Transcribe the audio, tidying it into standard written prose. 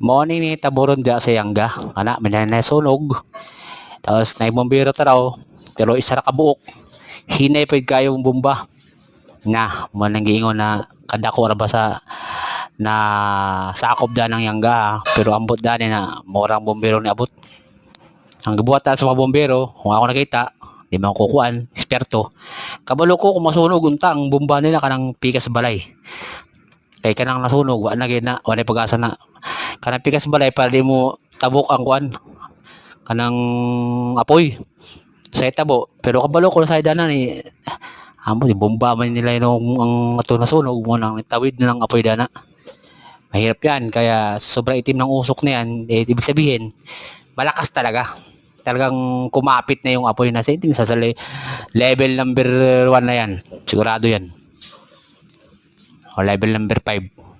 Morning ni taburon dia sa yangga. Anak, minanay sunog. Tapos na bombero taraw. Pero isa ra kabuok. Hinay pa kayong bomba. Na, mo nang giingon na kadako ra ba sa na sakop da ng yangga. Pero ambot da ni na morang bombero ni abot. Ang gibuhat sa mga bombero, kung ako nakita, di man kukuan, eksperto. Kabalo ko kung masunog unta ang bomba nila kanang pikas balay. Kay kanang nasunog, wala na gina, wala pag-asa na. Kanang pikas balay para di mo tabok ang kuan, kanang apoy sa itabo. Pero kabalo ko sa idana ni amo di bomba man nila yung ang ato nasunog mo nang tawid na ng apoy dana. Mahirap yan, kaya sobrang itim ng usok na yan, eh, ibig sabihin, malakas talaga. Talagang kumapit na yung apoy na sa itim sa level number 1 na yan. Sigurado yan. O level number 5.